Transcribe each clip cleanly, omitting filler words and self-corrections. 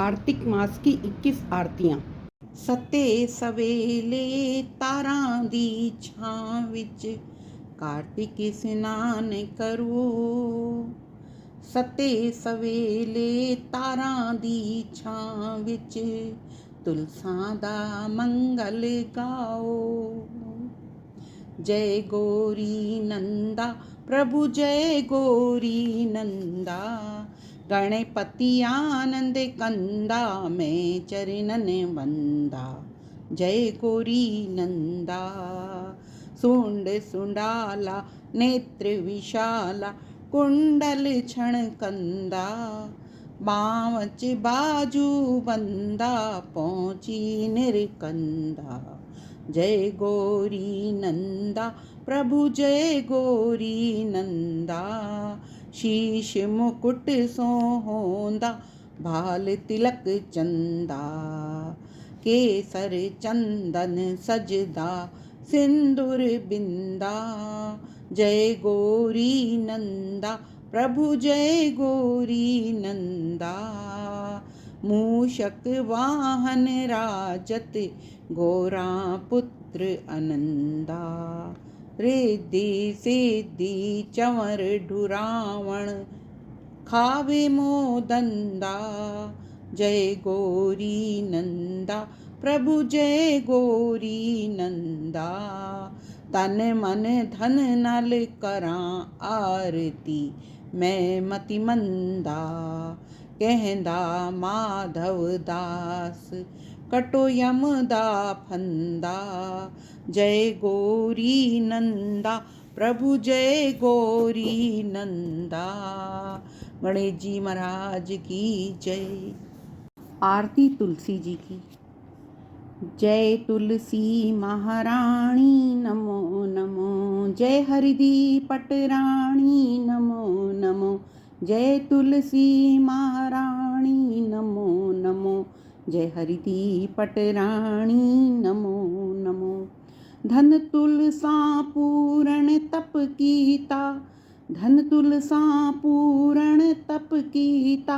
कार्तिक मास की 21 आरतियां। सते सवेले तारां दी छां विच कार्तिक स्नान करो। सते सवेले तारां दी छां विच तुलसां दा मंगल गाओ। जय गौरी नंदा प्रभु जय गौरी नंदा, गणपति आनंद कंदा मैं चरणन वंदा। जय गौरी नंदा सुंड सुंडाला नेत्र विशाला कुंडल क्षण कंदा, बावच बाजू बंदा पहुंची निरकंदा। जय गौरी नंदा प्रभु जय गौरी नंदा, शीश मुकुट सोहोंदा भाल तिलक चंदा, केसर चंदन सजदा सिंदूर बिंदा। जय गौरी नंदा प्रभु जय गौरी नंदा, मूषक वाहन राजत गौरा पुत्र अनंदा, रिद्धि सिद्धि चंवर ढुरावण खावे मोदंदा। जय गौरी नंदा प्रभु जय गौरी नंदा, तन मन धन नल करां आरती मैं मति मंदा। कहंदा माधव दास कटो यम दा फंदा। जय गौरी नंदा प्रभु जय गौरी नंदा। गणेश जी महाराज की जय। आरती तुलसी जी की। जय तुलसी महारानी नमो नमो, जय हरिदी पटरानी नमो नमो, जय तुलसी महारानी नमो नमो, जय हरिदी पटरानी नमो नमो। धन तुलसा पूरण तप कीता, धन तुलसा पूरण तप कीता,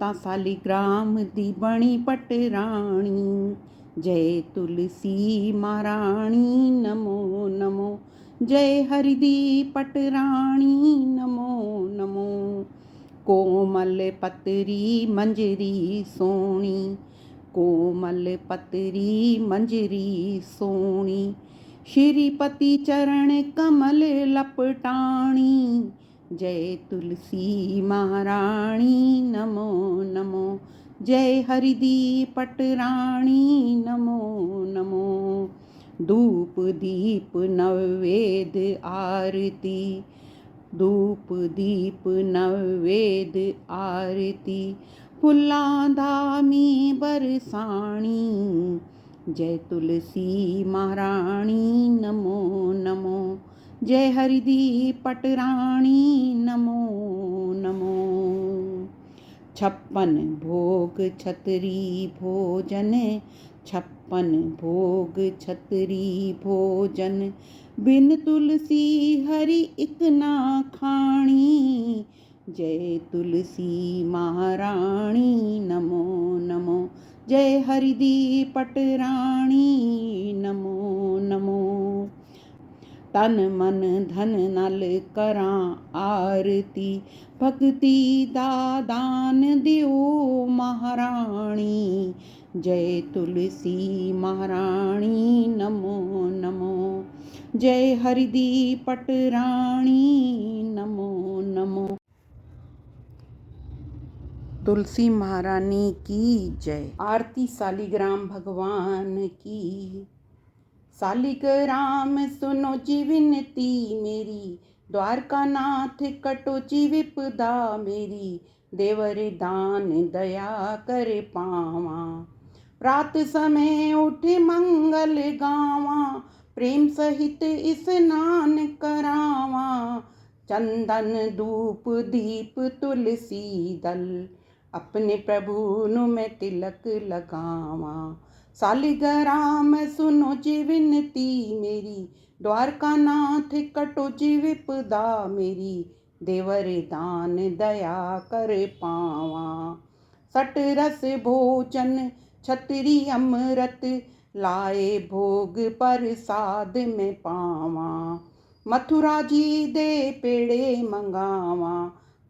ता सालिग्राम दी बणी पटरानी। जय तुलसी महारानी नमो नमो, जय हरिदी पटरानी नमो नमो। कोमल पतरी मंजरी सोनी, कोमल पतरी मंजरी सोनी, श्रीपति चरण कमल लपटाणी। जय तुलसी महारानी नमो नमो, जय हरिदी पटरानी नमो नमो। धूप दीप नवेद आरती, धूप दीप नवेद आरती, फुल्लां धामी बरसाणी। जय तुलसी महारानी नमो नमो, जय हरिदी पटरानी नमो नमो। 56 भोग छतरी भोजन, 56 भोग छतरी भोजन, बिन तुलसी हरि इक ना खाणी। जय तुलसी महारानी नमो नमो, जय हरिदी पटरानी नमो नमो। तन मन धन नल करां आरती, भक्ति दा दान दियो महारानी। जय तुलसी महारानी नमो नमो, जय हरिदी पटरानी नमो नमो। तुलसी महारानी की जय। आरती सालिग्राम भगवान की। सालिग्राम सुनो जी विनती मेरी, द्वारका नाथ कटो जी विपदा मेरी। देवर दान दया कर पावा, रात समय उठ मंगल गावा। प्रेम सहित स्नान करावा, चंदन धूप दीप तुलसी दल, अपने प्रभु नु मैं तिलक लगावा। सालिग्राम सुनो जी विनती मेरी, द्वारका नाथ कटो जी विपदा मेरी। देवर दान दया कर पावा, सट रस भोजन छतरी अमृत, लाए भोग प्रसाद में पावा। मथुरा जी दे पेड़े मंगावा,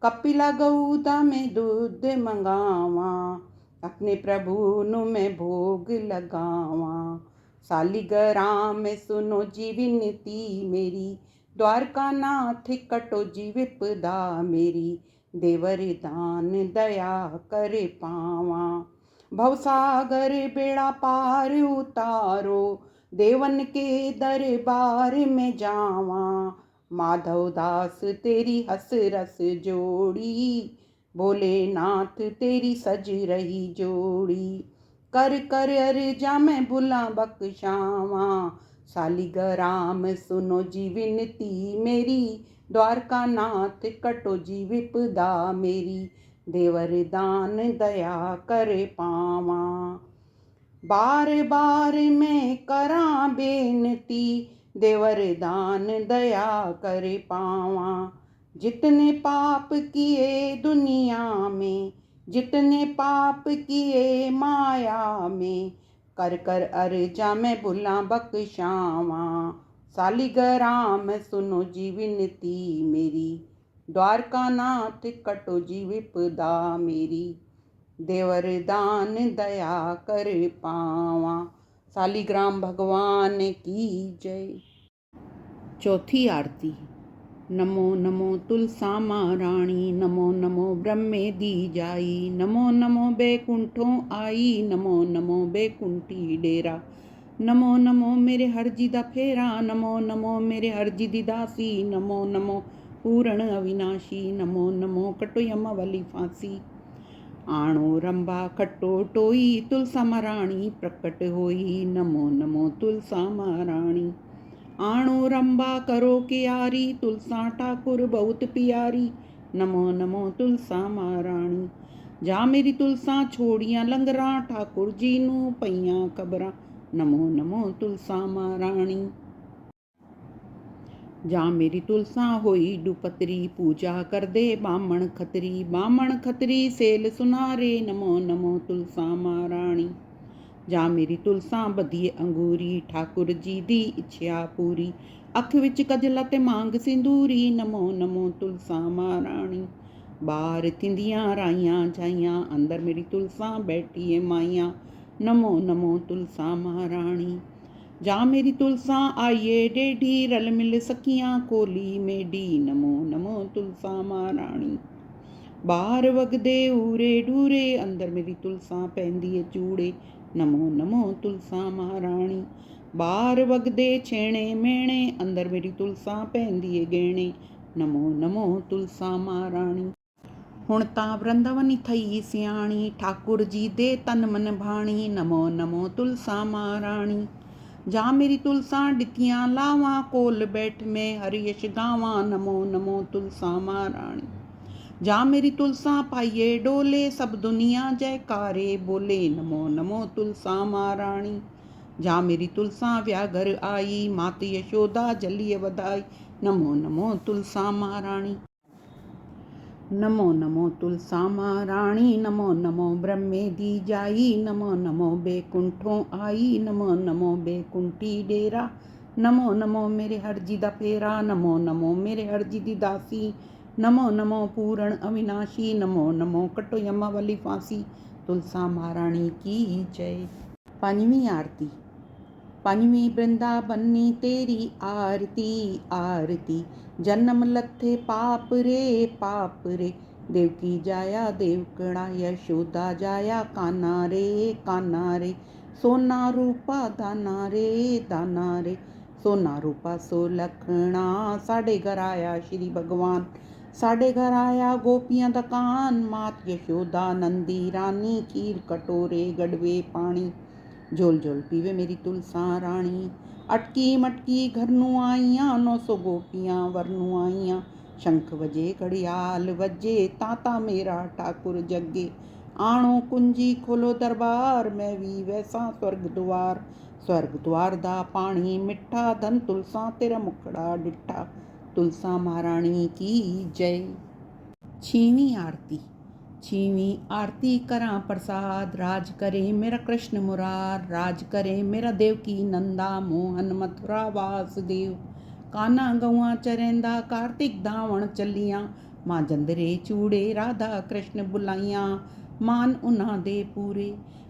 कपिला गौदा में दूध मंगावा। अपने प्रभु नु मैं भोग लगावा। सालिग्राम में सुनो जी विनती मेरी, द्वारका नाथ कटो जी विपदा मेरी। देवर दान दया करे पावा, भवसागर बेड़ा पार उतारो, देवन के दरबार में जावा। माधव दास तेरी हंस रस जोड़ी, भोलेनाथ तेरी सज रही जोड़ी। कर कर अर्जा मैं भुला बख्शावा, सालिग्राम सुनो जी विनती मेरी, द्वारका नाथ कटो जी विपदा मेरी। देवर दान दया करे पावा, बार बार मैं करा बेनती, देवर दान दया करे पावा। जितने पाप किए दुनिया में, जितने पाप किए माया में, कर कर अर्जा मैं भुला बख्शावा। सालिग्राम सुनो जी विनती मेरी, द्वारका नाथ कटो जी विपदा मेरी। देवर दान दया कर पावा। सालिग्राम भगवान की जय। चौथी आरती। नमो नमो तुलसा महारानी, नमो नमो ब्रह्मे दी जाई, नमो नमो बैकुंठों आई, नमो नमो बैकुंठी डेरा। नमो नमो मेरे हरजी दा फेरा, नमो नमो मेरे हरजी दी दासी, नमो नमो पूर्ण अविनाशी, नमो नमो कटो यम वाली फांसी। आणो रंबा खट्टो टोई, तुलसा महारानी प्रकट होई, नमो नमो तुलसा महारानी। आणो रंबा करो कियारी, तुलसा ठाकुर बहुत प्यारी, नमो नमो तुलसा महारानी। जा मेरी तुलसा छोड़ियां लंगरा, ठाकुर जी नू पईयां खबरां, नमो नमो तुलसा महारानी। जा मेरी तुलसा होई डुपतरी, पूजा कर दे बामण खतरी, बामण खतरी सेल सुनारे, नमो नमो तुलसा महारानी। जा मेरी तुलसा बधिए अंगूरी, ठाकुर जी दी इच्छा पूरी, अख विच कजला ते मांग सिंदूरी, नमो नमो तुलसा महारानी। बाहर थिंदियां राइयां जाइयां, अंदर मेरी तुलसा बैठी है माइयां, नमो नमो तुलसा महारानी। जा मेरी तुलसा आइए डेढ़ी, रल मिल सकियां कोली मेडी, नमो नमो तुलसा महारानी। बाहर वगदे ऊरे डूरे, अंदर मेरी तुलसा पहनदी है चूड़े, नमो नमो तुलसा महारानी। बाहर वगदे छेणे मेणे, अंदर मेरी तुलसा पहनदी है गहणे, नमो नमो तुलसा महारानी। हुण तां वृंदावनी थई सियाणी, ठाकुर जी दे तन मन भाणी, नमो नमो तुलसा महारानी। जा मेरी तुलसा डितियां लावा, कोल बैठ में हरि यश गावा, नमो नमो तुलसा महारानी। जा मेरी तुलसा पाइये डोले, सब दुनिया जयकारे बोले, नमो नमो तुलसा महारानी। जा मेरी तुलसा व्याघर आई, मात यशोदा जलिय वधाई, नमो नमो तुलसा महारानी। नमो नमो तुलसा महारानी, नमो नमो ब्रह्मे दी जाई, नमो नमो बैकुंठों आई, नमो नमो बैकुंठी डेरा। नमो नमो मेरे हरजी दा फेरा, नमो नमो मेरे हरजी दी दासी, नमो नमो पूर्ण अविनाशी, नमो नमो कटो यमा वाली फांसी। तुलसा महारानी की जय। पंजवीं आरती। पंजवीं वृंदावनी तेरी आरती आरती, जन्म लथे पाप रे पाप रे, देवकी जाया देवकड़ा, यशोदा जाया काना रे काना रे। सोना रूपा दाना रे दाना रे, सोना रूपा सो लखना, साढ़े घर आया श्री भगवान, साढ़े घर आया गोपियां दा कान। मात यशोदा नंदी रानी, खीर कटोरे गड़वे पानी, झोल झोल पीवे मेरी तुलसा रानी। अटकी मटकी घर नू आईयां, 900 गोपियां वर नू आईयां। शंख वजे घड़ियाल वजे, ताता मेरा ठाकुर जगे। आणो कुंजी खोलो दरबार, मैं भी वैसा स्वर्ग द्वार। स्वर्ग द्वार दा पानी मिठा, धन तुलसा तेरा मुखड़ा डिठा। तुलसा महारानी की जय। छीवीं आरती। छीवीं आरती करां प्रसाद, राज करे मेरा कृष्ण मुरार, राज करे मेरा देवकी नंदा, मोहन मथुरा वासुदेव। काना गौआं चरैंदा, कार्तिक धावण चलियां, मां जंदरे चूड़े राधा कृष्ण बुलाइयां, मान उन्हां दे पूरे।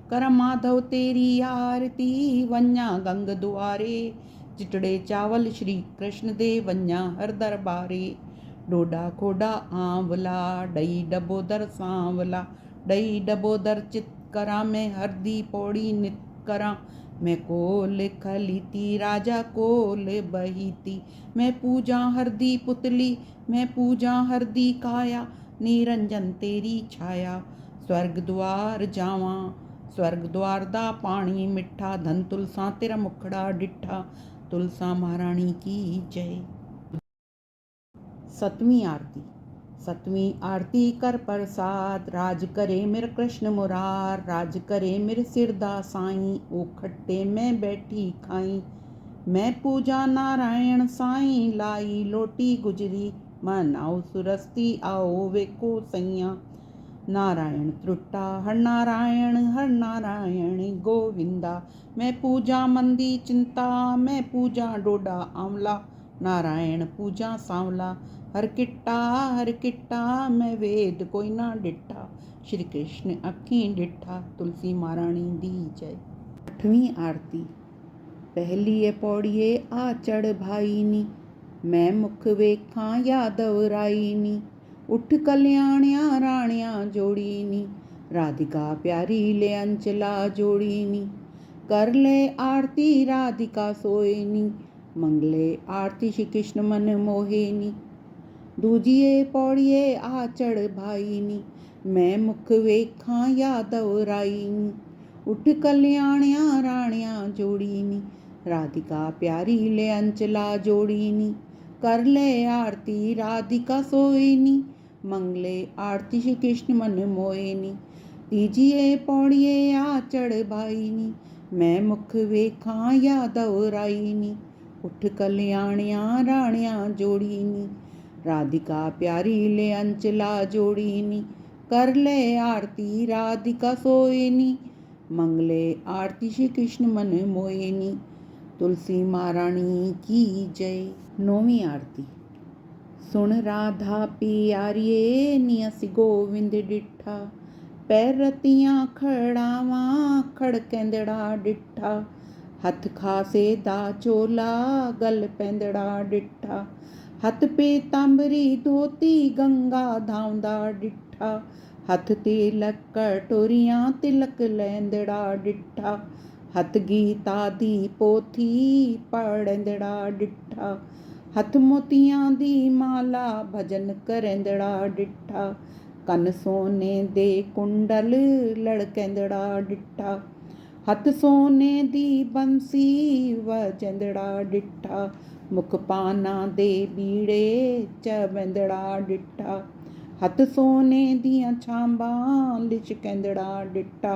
कर माधव तेरी आरती, वंजा गंग दुआरे, चिटड़े चावल श्री कृष्ण दे वंजा हर दरबारे। डोडा खोडा आंवला, डई डबोदर सांवला, डई डबोदर चित करा, मैं हरदी पौड़ी नित करा। मैं कोल खलीती राजा कोल बहीती, मैं पूजा हरदी पुतली, मैं पूजा हरदी काया, निरंजन तेरी छाया। स्वर्ग द्वार जावां, स्वर्ग द्वार दा पानी मिठा, धन तुलसा तेरा मुखड़ा डिठा। तुलसा महारानी की जय। सतवीं आरती। सतवीं आरती कर प्रसाद, राज करे मेरे कृष्ण मुरार, राज करे मेरे सिरदा साईं, ओ खट्टे मैं बैठी खाई। मैं पूजा नारायण साईं, लाई लोटी गुजरी, मन आओ सुरस्ती आओ वेखो सैया। नारायण त्रुट्टा हर नारायण गोविंदा, मैं पूजा मंदी चिंता, मैं पूजा डोडा आंवला, नारायण पूजा सांवला। हर किट्टा मैं वेद कोई ना डिठा, श्री कृष्ण अखीं डिठा। तुलसी महारानी दी जय। आठवीं आरती। पहली पौड़िए आ चढ़ भाईनी, मैं मुख वेखां यादव राईनी, उठ कल्याणिया राणिया जोड़ीनी, राधिका प्यारी ले अंचला जोड़ीनी। कर ले आरती राधिका सोयनी, मंगले आरती श्री कृष्ण मन मोहेनी। दूजिए पौड़िए आ चढ़ भाईनी, मैं मुख वेखां यादव राईनी, उठ कल्याणिया राणिया जोड़ीनी, राधिका प्यारी ले अंचला जोड़ीनी। कर ले आरती राधिका सोईनी, मंगले आरती श्री कृष्ण मन मोहिनी। तीजिए पौड़िए आ चढ़ भाईनी, मैं मुख वेखां यादव राईनी, उठ कल्याणिया राणिया जोड़ीनी, राधिका प्यारी ले अंचला जोड़ीनी। कर ले आरती राधिका सोयनी, मंगले आरती श्री कृष्ण मन मोहिनी। तुलसी महारानी की जय। नौवीं आरती। सुन राधा प्यारिये नियस गोविंद डिठा, पैर रतियां खड़ावा खड़केंदड़ा डिठा, हथ खासे दा चोला गल पैंदड़ा डिठा, हथ पीतांबरी धोती गंगा धावंदा डिठा, हथ तिलक कटोरियां तिलक लैंदड़ा डिठा, हथ गीता दी पोथी पढ़ंदड़ा डिठा, हथ मोतियां दी माला भजन करेंदड़ा डिठा, कन सोने दे कुंडल लड़केंदड़ा डिठा, हथ सोने दी बंसी वजेंदड़ा डिठा, मुख पाना दे बीड़े चवेंदड़ा डिठा, हथ सोने दियां छांबां लिशकेंदड़ा डिठा।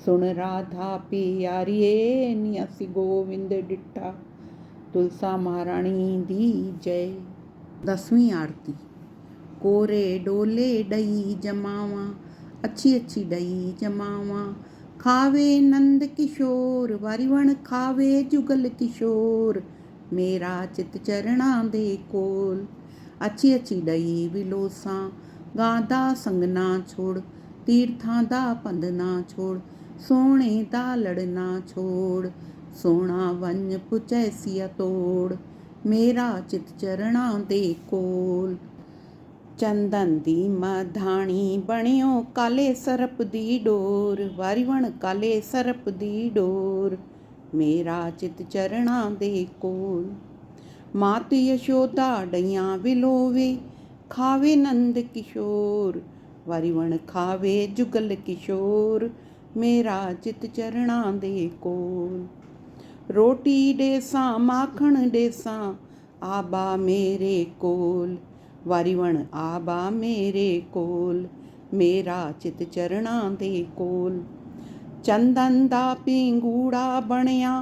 सुन राधा प्यारिये नियसी गोविंद डिठा। तुलसा महारानी दी जय। 10वीं आरती। कोरे डोले डई जमावा, अच्छी अच्छी डई जमावा, खावे नंद किशोर, वारीवण खावे जुगल किशोर, मेरा चित चरणा दे कोल। अच्छी अच्छी डई विलोसा, गादा संग ना छोड़, तीर्थां दा पंध ना छोड़, सोने दा लड़ ना छोड़, सोना वन पुचैसिया तोड़, मेरा चित चरणा दे कोल। चंदन दी मधाणी बणियो काले सरप दी डोर, वारीवण काले सरप दी डोर, मेरा चित चरणा दे कोल। मात यशोदा डैयां विलोवे, खावे नंद किशोर, वारीवण खावे जुगल किशोर, मेरा चित चरणा दे कोल। रोटी डेसा माखण डेसा, आबा मेरे कोल, वारीवण आबा मेरे कोल, मेरा चित चरणा दे कोल। चंदन दा पिंगूड़ा बणिया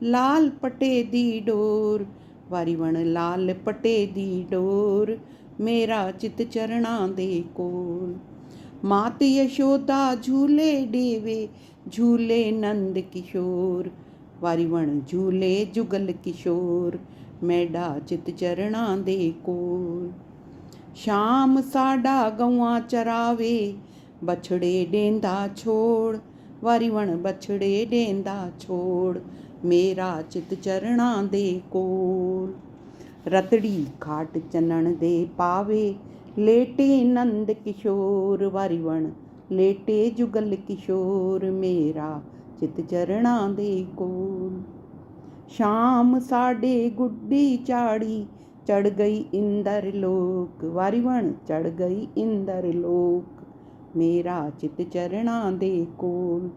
लाल पटे दी डोर, वारीवण लाल पटे दी डोर, मेरा चित चरणा दे कोल। मात यशोदा झूले डेवे झूले नंद किशोर, ਵਾਰੀ ਵਣ ਝੂਲੇ ਜੁਗਲ ਕਿਸ਼ੋਰ, ਮੈਡਾ ਚਿਤ ਚਰਣਾ ਦੇ ਕੋਲ। ਸ਼ਾਮ ਸਾਡਾ ਗਊਆਂ ਚਰਾਵੇ ਬਛੜੇ ਡੇਂਦਾ ਛੋੜ, ਵਾਰੀ ਵਣ ਬਛੜੇ ਡੇਂਦਾ ਛੋੜ, ਮੇਰਾ ਚਿਤ ਚਰਣਾ ਦੇ ਕੋਲ। ਰਤੜੀ ਖਾਟ ਚੰਨਣ ਦੇ ਪਾਵੇ ਲੇਟੇ ਨੰਦ ਕਿਸ਼ੋਰ, ਵਾਰੀ ਵਣ ਲੇਟੇ ਜੁਗਲ ਕਿਸ਼ੋਰ, ਮੇਰਾ ਚਿਤ ਚਰਣਾ ਦੇ ਕੋਲ। ਸ਼ਾਮ ਸਾਡੇ ਗੁੱਡੀ ਚਾੜੀ ਚੜ ਗਈ ਇੰਦਰ ਲੋਕ, ਵਾਰੀ ਵਣ ਚੜ ਗਈ ਇੰਦਰ ਲੋਕ, ਮੇਰਾ ਚਿਤ ਚਰਣਾ ਦੇ ਕੋਲ।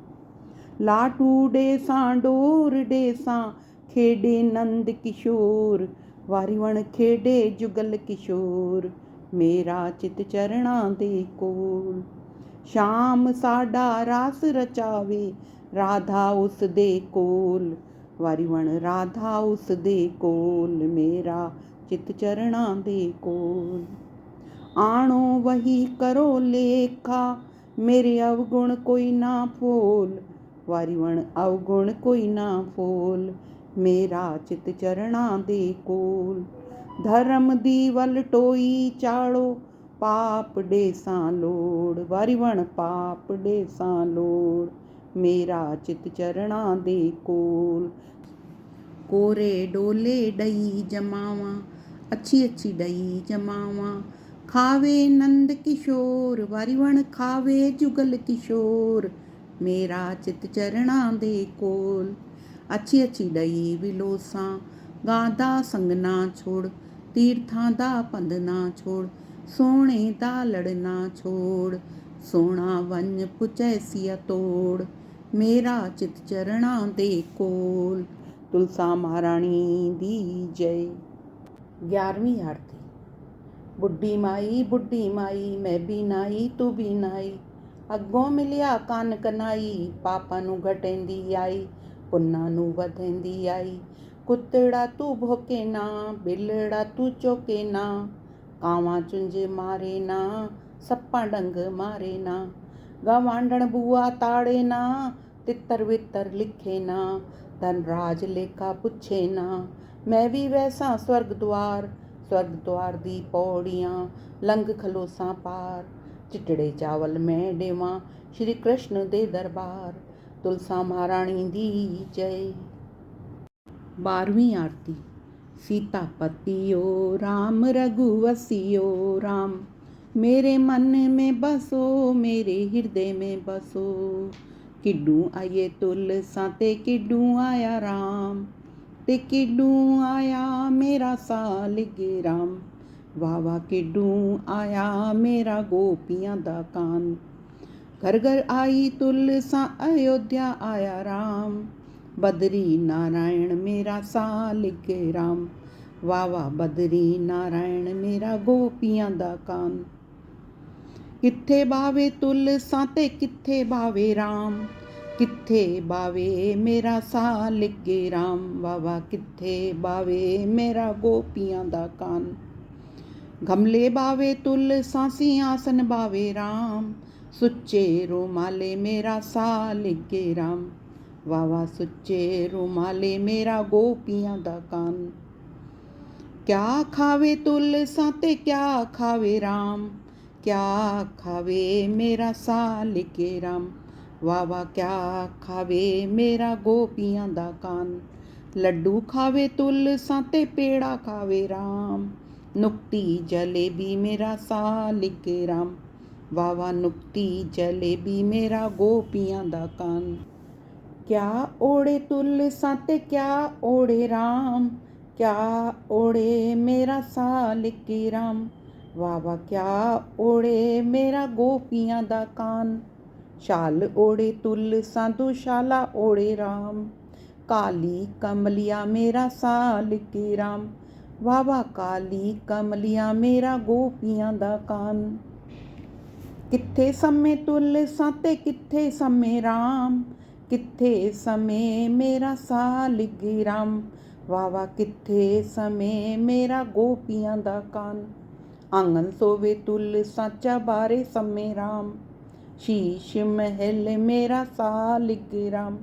ਲਾਟੂ ਡੇਸਾਂ ਡੋਰ ਡੇਸਾਂ ਖੇਡੇ ਨੰਦ ਕਿਸ਼ੋਰ, ਵਾਰੀ ਵਣ ਖੇਡੇ ਜੁਗਲ ਕਿਸ਼ੋਰ, ਮੇਰਾ ਚਿਤ ਚਰਣਾ ਦੇ ਕੋਲ। ਸ਼ਾਮ ਸਾਡਾ ਰਾਸ ਰਚਾਵੇ ਰਾਧਾ ਉਸ ਦੇ ਕੋਲ, ਵਾਰੀ ਵਣ ਰਾਧਾ ਉਸ ਦੇ ਕੋਲ, ਮੇਰਾ ਚਿਤ ਚਰਣਾ ਦੇ ਕੋਲ। ਆਣੋ ਵਹੀ ਕਰੋ ਲੇਖਾ ਮੇਰੇ ਅਵਗੁਣ ਕੋਈ ਨਾ ਫੋਲ, ਵਾਰੀ ਵਣ ਅਵਗੁਣ ਕੋਈ ਨਾ ਫੋਲ, ਮੇਰਾ ਚਿਤ ਚਰਣਾ ਦੇ ਕੋਲ। ਧਰਮ ਦੀ ਵਲ ਟੋਈ ਚਾੜੋ ਪਾਪ ਡੇਸਾਂ ਲੋੜ, ਵਾਰੀ ਵਣ ਪਾਪ ਡੇਸਾਂ ਲੋੜ, ਮੇਰਾ ਚਿਤ ਚਰਣਾ ਦੇ ਕੋਲ। ਕੋਰੇ ਡੋਲੇ ਡਈ ਜਮਾਵਾਂ ਅੱਛੀ ਅੱਛੀ ਡਈ ਜਮਾਵਾਂ, ਖਾਵੇ ਨੰਦ ਕਿਸ਼ੋਰ, ਵਾਰੀ ਵਣ ਖਾਵੇ ਜੁਗਲ ਕਿਸ਼ੋਰ, ਮੇਰਾ ਚਿਤ ਚਰਣਾ ਦੇ ਕੋਲ। ਅੱਛੀ ਅੱਛੀ ਡਈ ਵਿਲੋਸਾਂ ਗਾਂ ਦਾ ਸੰਗ ਨਾ ਛੋੜ, ਤੀਰਥਾਂ ਦਾ ਪੰਧ ਨਾ ਛੋੜ, ਸੋਹਣੇ ਦਾ ਲੜਨਾ ਛੋੜ, ਸੋਹਣਾ ਵੰਜ ਪੁਚੈਸੀਆ ਤੋੜ, ਮੇਰਾ ਚਿਤ ਚਰਣਾ ਦੇ ਕੋਲ। ਤੁਲਸਾ ਮਹਾਰਾਣੀ ਦੀ ਜੈ। 11ਵੀਂ ਆਰਤੀ। ਬੁੱਢੀ ਮਾਈ ਮੈਂ ਵੀ ਨਾਈ ਤੂੰ ਵੀ ਨਾਈ, ਅੱਗੋਂ ਮਿਲਿਆ ਕੰਨ ਕਨਾਈ, ਪਾਪਾਂ ਨੂੰ ਘਟੇਂਦੀ ਆਈ ਪੁੰਨਾਂ ਨੂੰ ਵਧੇਂਦੀ ਆਈ। ਕੁੱਤੜਾ ਤੂੰ ਭੋਕੇ ਨਾ ਬਿਲੜਾ ਤੂੰ ਚੋਕੇ ਨਾ, ਕਾਵਾਂ ਚੁੰਝ ਮਾਰੇ ਨਾ ਸੱਪਾਂ ਡੰਗ ਮਾਰੇ ਨਾ, ਗਵਾਂਢਣ ਬੂਆ ਤਾੜੇ ਨਾ ਤਿੱਤਰ ਵਿਤਰ ਲਿਖੇ ਨਾ, ਧਨ ਰਾਜ ਲੇਖਾ ਪੁੱਛੇ ਨਾ। ਮੈਂ ਵੀ ਵੈਸਾ ਸਵਰਗ ਦੁਆਰ ਦੀ ਪੌੜੀਆਂ ਲੰਘ ਖਲੋਸਾਂ ਪਾਰ, ਚਿੱਟੜੇ ਚਾਵਲ ਮੈਂ ਦੇਵਾਂ ਸ਼੍ਰੀ ਕ੍ਰਿਸ਼ਨ ਦੇ ਦਰਬਾਰ। ਤੁਲਸਾ ਮਹਾਰਾਣੀ ਦੀ ਜੈ। 12ਵੀਂ ਆਰਤੀ। सीतापतियो राम रघुवसियो राम, मेरे मन में बसो मेरे हृदय में बसो। किड्डू आइए तुलसा ते किड्डू आया राम, ते किड्डू आया मेरा सालिग राम, वाह वाह किड्डू आया मेरा गोपियां दा कान। घर घर आई तुलसा अयोध्या आया राम, बदरी नारायण मेरा सालिग राम, वाह वाह बदरी नारायण मेरा गोपियां दा कान। किथे बावे तुलसा ते किथे बावे राम, किथे बावे मेरा सालिग राम, वाह वाह किथे बावे मेरा गोपियां दा कान। गमले बावे तुलसा सिंहासन बावे राम, सुच्चे रुमाले मेरा सालिग राम, वाह वाह सुच्चे रुमाले मेरा गोपियां दा कान। क्या खावे तुलसा ते क्या खावे राम, क्या खावे मेरा सालिग राम, वाह वाह क्या खावे मेरा गोपियां दा कान। लड्डू खावे तुलसा ते पेड़ा खावे राम, नुक्ती जलेबी मेरा सालिग राम, वाह वाह नुक्ती जलेबी मेरा गोपियां दा कान। क्या ओढ़े तुलसा ते क्या ओढ़े राम, क्या ओढ़े मेरा सालिग राम, वाह वाह क्या ओढ़े मेरा गोपियां दा कान। शाल ओढ़े तुलसा दुशाला ओढ़े राम, काली कमलिया मेरा सालिग राम, वाह वाह काली कमलिया मेरा गोपियां दा कान। किथे समय तुलसा ते किथे समय राम, किथे समय मेरा सालिग राम, वाह वाह किथे समय मेरा गोपियां दा कान। आंगन सोवे तुलसा चबारे समय राम, शीश महल मेरा सालिग्राम।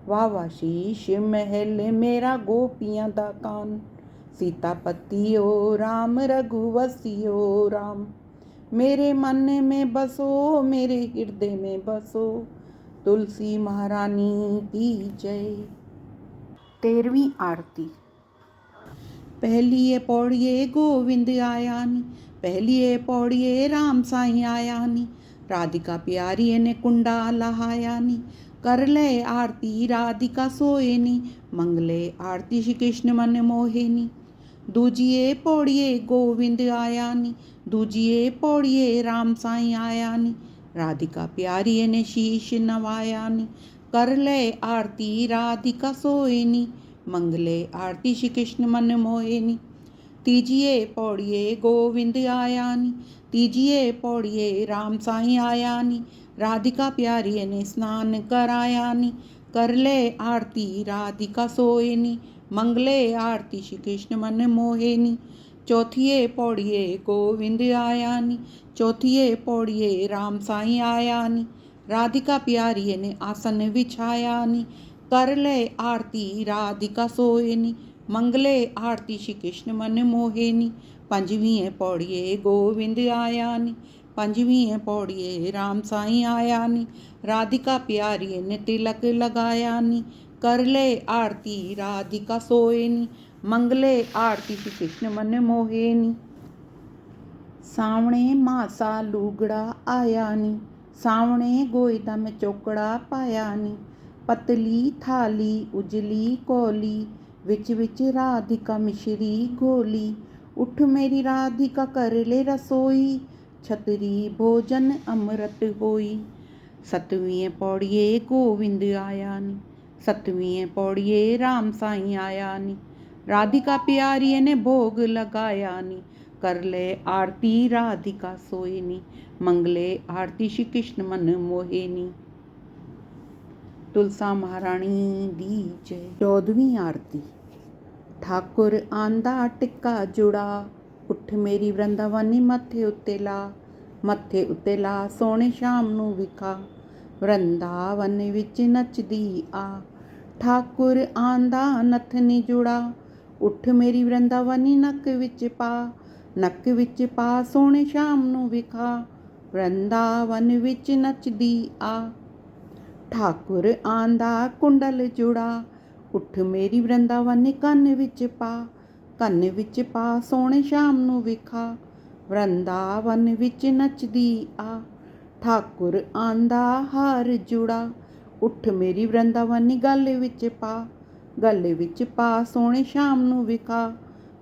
वाह वाह शीश महल मेरा गोपियां दा कान। सीतापति ओ राम रघुवंशी ओ राम। मेरे मन में बसो मेरे हृदय में बसो। तुलसी महारानी की जय। 13वीं आरती। पहलिए पौड़िए गोविंद आया नी। पहलिए पौड़िए राम साईं आया नी। राधिका प्यारी ने कुंडा लहाया नी। कर ले आरती राधिका सोए नी। मंगले आरती श्री कृष्ण मन मोहे नी। दूजिए पौड़िए गोविंद आया नी। दूजिए पौड़िए राम साईं आया नी। राधिका प्यारी ने शीश नवाया नी। कर ले आरती राधिका सोए नी। मंगले आरती श्री कृष्ण मन मोहे नी। तीजिए पौड़िए गोविंद आया नी। तीजिए पौड़िए राम साईं आया नी। राधिका प्यारी ने स्नान कराया नी। कर ले आरती राधिका सोए नी। मंगले आरती श्री कृष्ण मन मोहे नी। चौथिए पौड़िए गोविंद आया नी। चौथिए पौड़िए राम साईं आया नी। राधिका प्यारी ने आसन बिछाया नी। कर ले आरती राधिका सोए नी। मंगले आरती श्री कृष्ण मन मोहे नी। पंजवीं पौड़िए गोविंद आया नी। पंजवीं पौड़िए राम साईं आया नी। राधिका प्यारी ने तिलक लगाया नी। कर ले आरती राधिका सोए नी। मंगले आरती श्री कृष्ण मन मोहे नी। सावणे मासा लूगड़ा आया नी। सावणे गोयदा में चौकड़ा पाया नी। पतली थाली उजली कोली। विच विच राधिका मिश्री घोली। उठ मेरी राधिका कर ले रसोई। छतरी भोजन अमृत होई। सतवीं पौड़िए गोविंद आया नी। सतवीं पौड़िए राम साईं आया नी। राधिका प्यारी ने भोग लगाया नी। कर ले आरती राधिका सोए नी। मंगले आरती श्री कृष्ण मन मोहे नी। तुलसा महारानी दी जय। 14वीं आरती। ठाकुर आंदा टिक्का जुड़ा। उठ मेरी वृंदावनी मत्थे उत्ते ला। मत्थे उत्ते ला सोने शाम नूं विखा। वृंदावन विच नचदी आ। ठाकुर आंदा नथनी जुड़ा। उठ मेरी वृंदावनी नक विच पा। नक विच पा सोने शाम नूं विखा। वृंदावन विच नचदी आ। ठाकुर आंदा कुंडल जुड़ा। उठ मेरी वृंदावनी ਕੰਨ ਵਿੱਚ ਪਾ। ਕੰਨ ਵਿੱਚ ਪਾ ਸੋਹਣੇ ਸ਼ਾਮ ਨੂੰ ਵਿਖਾ। ਵਰਿੰਦਾਵਨ ਵਿੱਚ ਨੱਚਦੀ ਆ। ਠਾਕੁਰ ਆਂਦਾ ਹਾਰ ਜੁੜਾ। ਉੱਠ ਮੇਰੀ ਵਰਿੰਦਾਵਨੀ ਗਲ ਵਿੱਚ ਪਾ। ਗਲ ਵਿੱਚ ਪਾ ਸੋਹਣੇ ਸ਼ਾਮ ਨੂੰ ਵਿਖਾ।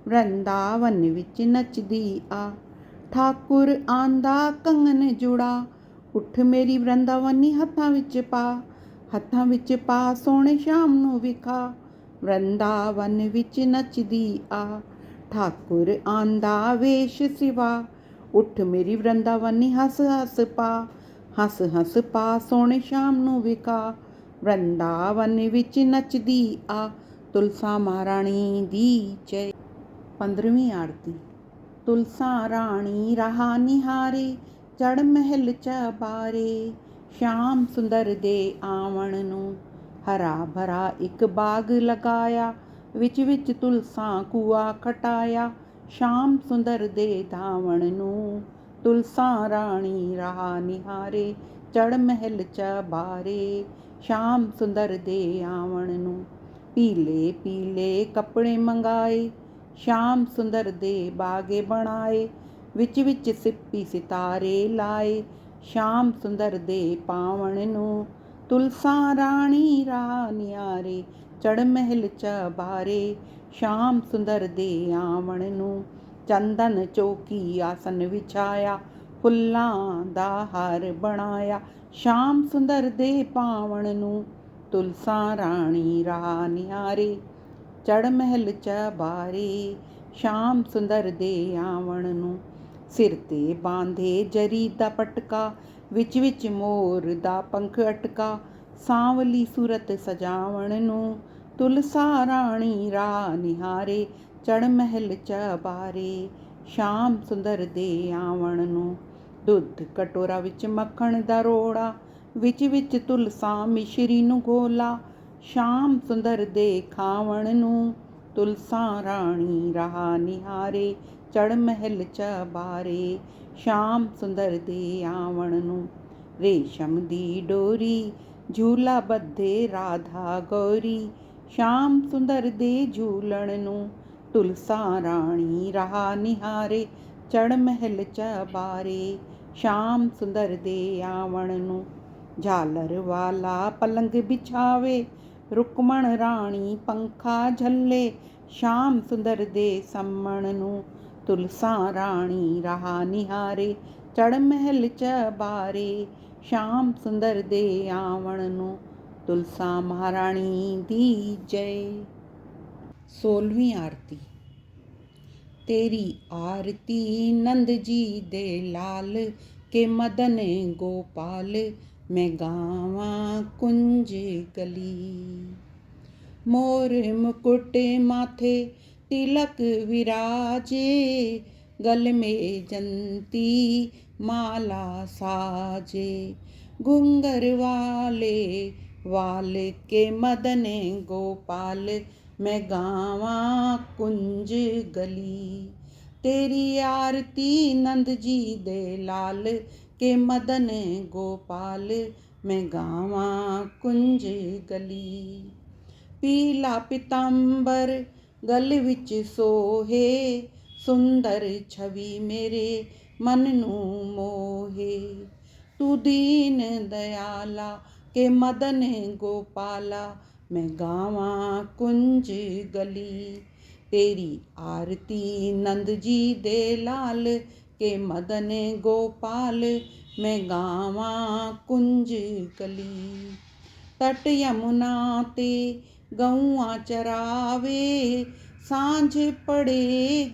ਵਰਿੰਦਾਵਨ ਵਿੱਚ ਨੱਚਦੀ ਆ। ਠਾਕੁਰ ਆਂਦਾ ਕੰਗਨ ਜੁੜਾ। ਉੱਠ ਮੇਰੀ ਵਰਿੰਦਾਵਨੀ ਹੱਥਾਂ ਵਿੱਚ ਪਾ। ਹੱਥਾਂ ਵਿੱਚ ਪਾ ਸੋਹਣੇ ਸ਼ਾਮ ਨੂੰ ਵਿਖਾ। ਵਰਿੰਦਾਵਨ ਵਿੱਚ ਨੱਚਦੀ ਆ। ਠਾਕੁਰ ਆਂਦਾ ਵੇਸ਼ ਸਿਵਾ। ਉੱਠ ਮੇਰੀ ਵਰਿੰਦਾਵਨੀ ਹੱਸ ਹੱਸ ਪਾ। ਹੱਸ ਹੱਸ ਪਾ ਸੋਹਣੇ ਸ਼ਾਮ ਨੂੰ ਵਿਖਾ। ਵਰਿੰਦਾਵਨ ਵਿੱਚ ਨੱਚਦੀ ਆ। ਤੁਲਸਾ ਮਹਾਰਾਣੀ ਦੀ ਜੈ। 15ਵੀਂ ਆਰਤੀ। ਤੁਲਸਾ ਰਾਣੀ ਰਹਾ ਨਿਹਾਰੇ। ਚੜ ਮਹਿਲ ਚਬਾਰੇ। ਸ਼ਾਮ ਸੁੰਦਰ ਦੇ ਆਵਣ ਨੂੰ ਹਰਾ ਭਰਾ ਇੱਕ ਬਾਗ ਲਗਾਇਆ। ਵਿੱਚ ਵਿੱਚ ਤੁਲਸਾ ਕੂਆ ਖਟਾਇਆ। ਸ਼ਾਮ ਸੁੰਦਰ ਦੇ ਧਾਵਣ ਨੂੰ ਤੁਲਸਾ ਰਾਣੀ ਰਹਾ ਨਿਹਾਰੇ। ਚੜ ਮਹਿਲ ਚਬਾਰੇ। ਸ਼ਾਮ ਸੁੰਦਰ ਦੇ ਆਵਣ ਨੂੰ ਪੀਲੇ ਪੀਲੇ ਕੱਪੜੇ ਮੰਗਾਏ। ਸ਼ਾਮ ਸੁੰਦਰ ਦੇ ਬਾਗੇ ਬਣਾਏ। ਵਿੱਚ ਵਿੱਚ ਸਿੱਪੀ ਸਿਤਾਰੇ ਲਾਏ। ਸ਼ਾਮ ਸੁੰਦਰ ਦੇ ਪਾਵਣ ਨੂੰ ਤੁਲਸਾ ਰਾਣੀ ਰਹਾ ਨਿਹਾਰੇ। ਚੜ ਮਹਿਲ ਚਬਾਰੇ। ਸ਼ਾਮ ਸੁੰਦਰ ਦੇ ਆਵਣ ਨੂੰ ਚੰਦਨ ਚੌਕੀ ਆਸਨ ਵਿਛਾਇਆ। ਫੁੱਲਾਂ ਦਾ ਹਾਰ ਬਣਾਇਆ। ਸ਼ਾਮ ਸੁੰਦਰ ਦੇ ਪਾਵਣ ਨੂੰ ਤੁਲਸਾ ਰਾਣੀ ਰਹਾ ਨਿਹਾਰੇ। ਚੜ ਮਹਿਲ ਚਬਾਰੇ। ਸ਼ਾਮ ਸੁੰਦਰ ਦੇ ਆਵਣ ਨੂੰ ਸਿਰ ਤੇ ਬਾਂਧੇ ਜਰੀ ਦਾ ਪਟਕਾ। ਵਿੱਚ ਵਿੱਚ ਮੋਰ ਦਾ ਪੰਖ ਅਟਕਾ। ਸਾਂਵਲੀ ਸੂਰਤ ਸਜਾਵਣ ਨੂੰ ਤੁਲਸਾ ਰਾਣੀ ਰਹਾ ਨਿਹਾਰੇ। ਚੜ ਮਹਿਲ ਚਬਾਰੇ। ਸ਼ਾਮ ਸੁੰਦਰ ਦੇ ਆਵਣ ਨੂੰ ਦੁੱਧ ਕਟੋਰਾ ਵਿੱਚ ਮੱਖਣ ਦਾ ਰੋੜਾ, ਵਿੱਚ ਤੁਲਸਾਂ ਮਿਸ਼ਰੀ ਨੂੰ ਘੋਲਾ। ਸ਼ਾਮ ਸੁੰਦਰ ਦੇ ਖਾਵਣ ਨੂੰ, ਤੁਲਸਾਂ ਰਾਣੀ ਰਹਾ ਨਿਹਾਰੇ, ਚੜ੍ਹ ਮਹਿਲ ਚਬਾਰੇ। ਸ਼ਾਮ ਸੁੰਦਰ ਦੇ ਆਵਣ ਨੂੰ, ਰੇਸ਼ਮ ਦੀ ਡੋਰੀ ਝੂਲਾ ਬੱਧੇ ਰਾਧਾ ਗੌਰੀ। ਸ਼ਾਮ ਸੁੰਦਰ ਦੇ ਝੂਲਣ ਨੂੰ, ਤੁਲਸਾਂ ਰਾਣੀ ਰਹਾ ਨਿਹਾਰੇ, ਚੜ੍ਹ ਮਹਿਲ ਚਬਾਰੇ। ਸ਼ਾਮ ਸੁੰਦਰ ਦੇ ਆਵਣ ਨੂੰ, ਝਾਲਰ ਵਾਲਾ ਪਲੰਗ ਬਿਛਾਵੇ, ਰੁਕਮਣ ਰਾਣੀ ਪੰਖਾ ਝੱਲੇ। ਸ਼ਾਮ ਸੁੰਦਰ ਦੇ ਸੰਮਣ ਨੂੰ, ਤੁਲਸਾਂ ਰਾਣੀ ਰਹਾ ਨਿਹਾਰੇ, ਚੜ੍ਹ ਮਹਿਲ ਚਬਾਰੇ। ਸ਼ਾਮ ਸੁੰਦਰ ਦੇ ਆਵਣ ਨੂੰ, ਤੁਲਸਾਂ ਮਹਾਰਾਣੀ ਦੀ ਜੈ। 16ਵੀਂ ਆਰਤੀ। तेरी आरती नंद जी दे लाल के मदन गोपाल, मैं गावा कुंज गली। मोर मुकुट माथे तिलक विराजे, गल में जंती माला साजे। घुंगर वाले वाल के मदन गोपाल, मैं गावा कुंज गली। तेरी आरती नंद जी दे लाल के मदन गोपाल, मैं गावा कुंज गली। पीला पितांबर गल विच सोहे, सुंदर छवि मेरे मन नू मोहे। तू दीन दयाला के मदन गोपाला, मैं गावा कुंज गली। तेरी आरती नंद जी दे लाल के मदन गोपाल, मैं गावा कुंज गली। तट यमुना ते गौआं चरावे, सांझ पड़े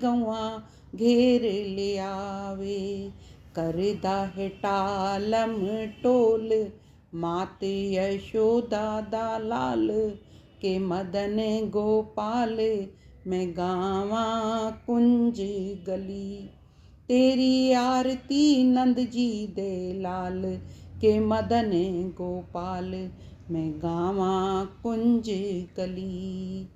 गौआं घेर लियावे। करदा है टालम टोल, मात यशोदा दा लाल के मदन गोपाल, मैं गावा कुंज गली। तेरी आरती नंद जी दे लाल के मदन गोपाल, मैं गावा कुंज गली।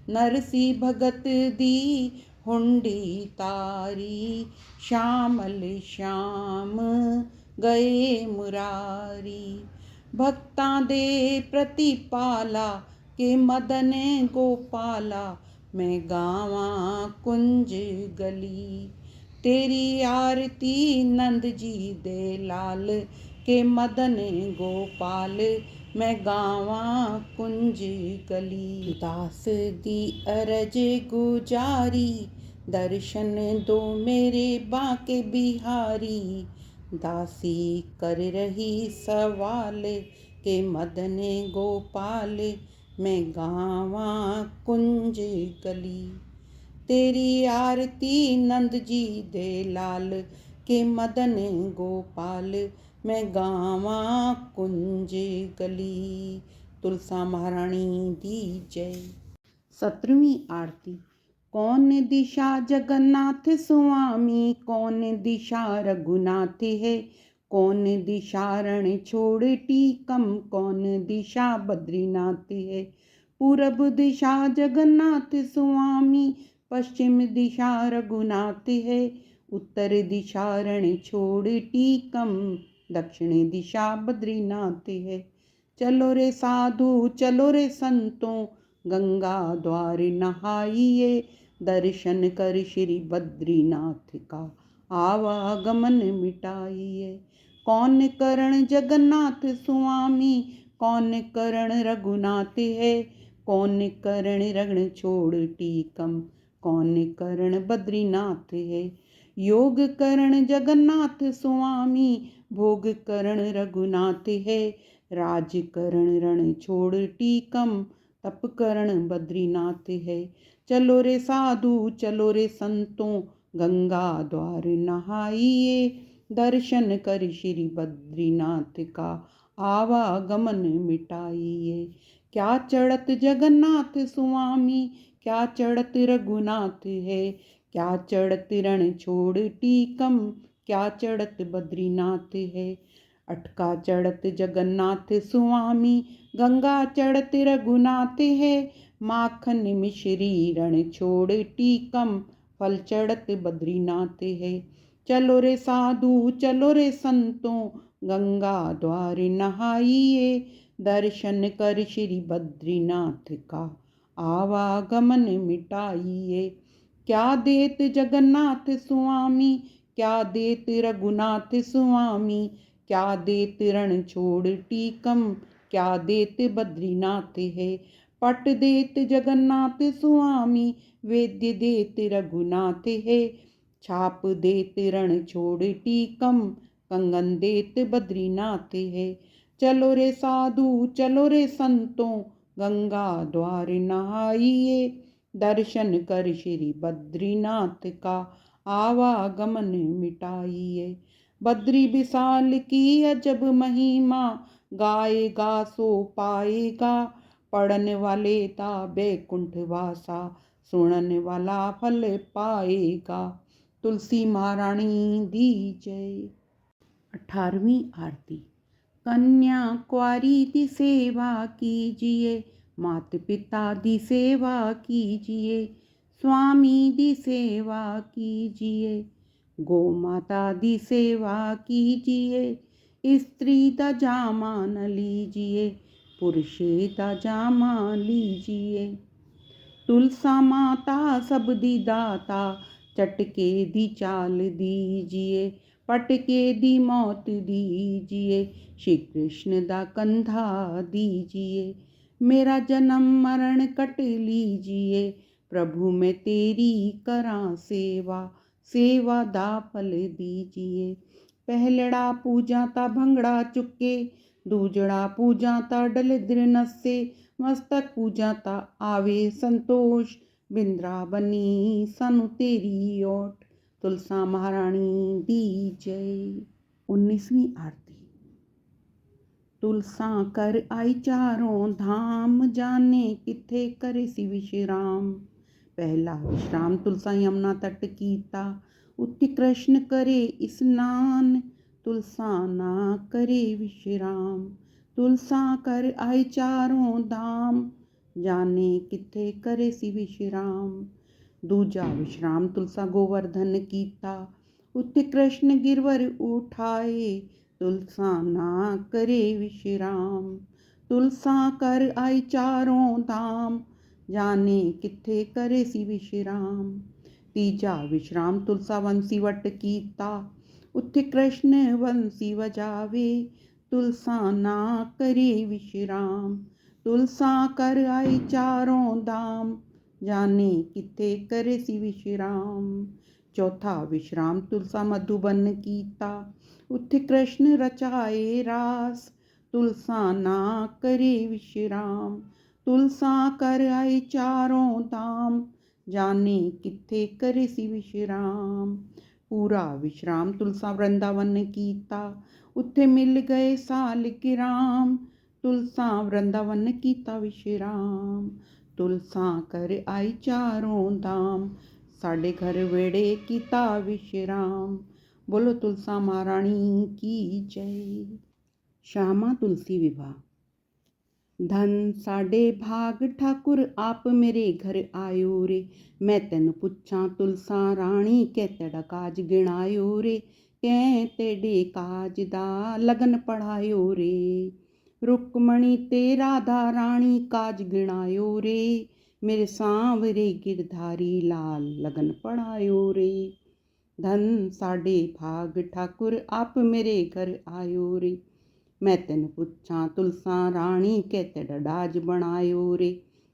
नरसी भगत दी हुंडी तारी, श्यामल श्याम गए मुरारी। भक्तां दे प्रतिपाला के मदन गोपाला, मैं गावा कुंज गली। तेरी आरती नंद जी दे लाल के मदन गोपाल, मैं गावा कुंज गली। दास दी अरज गुजारी, दर्शन दो मेरे बांके बिहारी। दासी कर रही सवाल के मदन गोपाल, मैं गावा कुंज गली। तेरी आरती नंद जी दे लाल के मदन गोपाल, मैं गावा कुंज गली। तुलसा महारानी दी जय। 17वीं आरती। कौन दिशा जगन्नाथ स्वामी, कौन दिशा रघुनाथ है। कौन दिशा रण छोड़ टीकम, कौन दिशा बद्रीनाथ है। पूरब दिशा जगन्नाथ स्वामी, पश्चिम दिशा रघुनाथ है। उत्तर दिशा रण छोड़ टीकम, दक्षिण दिशा बद्रीनाथ है। चलो रे साधु चलो रे संतों, गंगा द्वार नहाइए। दर्शन कर श्री बद्रीनाथ का आवागमन मिटाइए। कौन करण जगन्नाथ स्वामी, कौन करण रघुनाथ है। कौन करण रण छोड़ टीकम, कौन करण बद्रीनाथ है। योग करण जगन्नाथ स्वामी, भोग करण रघुनाथ है। राज करण रण छोड़ टीकम, तप करण बद्रीनाथ है। चलो रे साधु चलो रे संतों, गंगा द्वार नहाइए। दर्शन कर श्री बद्रीनाथ का आवागमन मिटाइए। क्या चढ़त जगन्नाथ स्वामी, क्या चढ़त रघुनाथ है। क्या चढ़त रण छोड़ टीकम, क्या चढ़त बद्रीनाथ है। अटका चढ़त जगन्नाथ स्वामी, गंगा चढ़त रघुनाथ है। माखन मिश्री रण छोड़ टीकम, फल चढ़त बद्रीनाथ है। चलो रे साधु चलो रे संतों, गंगा द्वार नहाइए। दर्शन कर श्री बद्रीनाथ का, आवागमन मिटाइए। क्या देत जगन्नाथ स्वामी, क्या देत रघुनाथ स्वामी, क्या देत रण छोड़ टीकम, क्या देत बद्रीनाथ है। पट देत जगन्नाथ स्वामी, वेद्य देत रघुनाथ है। छाप देत रण छोड़ टीकम, कंगन देत बद्रीनाथ है। चलो रे साधु चलो रे संतों, गंगा द्वार नहाइए। दर्शन कर श्री बद्रीनाथ का, आवागमन मिटाइए। बद्री विशाल की अजब महिमा, गाएगा सो पाएगा। पढ़ने वाले ता बैकुंठ वासा, सुनने वाला फल पाएगा। तुलसी महारानी दी जय। 18वीं आरती। कन्या कुंवारी दी सेवा कीजिए, मात पिता दी सेवा कीजिए। स्वामी दी सेवा कीजिए, गौ माता दी सेवा कीजिए। स्त्री दा जामा न लीजिए, पुरुषे दा जामा लीजिए। तुलसा माता सब दी दाता, चटके दी चाल दीजिए। पटके दी मौत दीजिए, श्री कृष्ण दा कंधा दीजिए। मेरा जन्म मरण कट लीजिए, प्रभु मैं तेरी करां सेवा। सेवा दा फल दीजिए। पहलड़ा पूजा ता भंगड़ा चुके, दूजड़ा पूजा ता डलिद्र नसे। मस्तक पूजा ता आवे संतोष, बिंद्रावनी सानू तेरी ओट। तुलसा महारानी दी जय। 19वीं आरती। तुलसा कर आई चारों धाम, जाने किथे करे सी विश्राम। पहला विश्राम तुलसा यमुना तट कीता, उत्ति कृष्ण करे स्नान। तुलसा ना करे विश्राम, तुलसा कर आई चारों धाम, जाने किथे करे सी विश्राम। दूजा विश्राम तुलसा गोवर्धन कीता, उत्ति कृष्ण गिरवर उठाए। तुलसा ना करे विश्राम, तुलसा कर आई चारों धाम, जाने किथे करे सी विश्राम। तीजा विश्राम तुलसा वंशी वट कीता, उत्थे कृष्ण वंशी वजावे। तुलसा ना करे विश्राम, तुलसा कर आई चारों धाम, जाने किथे करे सी विश्राम। चौथा विश्राम तुलसा मधुबन कीता, उत्थे कृष्ण रचाए रास। तुलसा ना करे विश्राम, तुलसा कर आई चारों धाम, जाने किथे करे सी विश्राम। पूरा विश्राम तुलसा वृंदावन कीता, उत्थे मिल गए सालिक राम। तुलसा वृंदावन कीता विश्राम, तुलसा कर आई चारों धाम, साडे घर वेड़े कीता विश्राम। बोलो तुलसा महारानी की जय। श्यामा तुलसी विवाह। धन साडे भाग ठाकुर आप मेरे घर आयो रे। मैं तेन पुछां तुलसा राणी, कै तेरा काज गिणायो रे। कै तेरे काज दा लगन पढ़ायो रे। रुक्मणी ते राधा राणी काज गिणायो रे। मेरे सांवरे गिरधारी लाल लगन पढ़ायो रे। धन साडे भाग ठाकुर आप मेरे घर आयो रे। मैं तेन पुछां तुलसा राणी, कै तेरा डाज बनायो रे।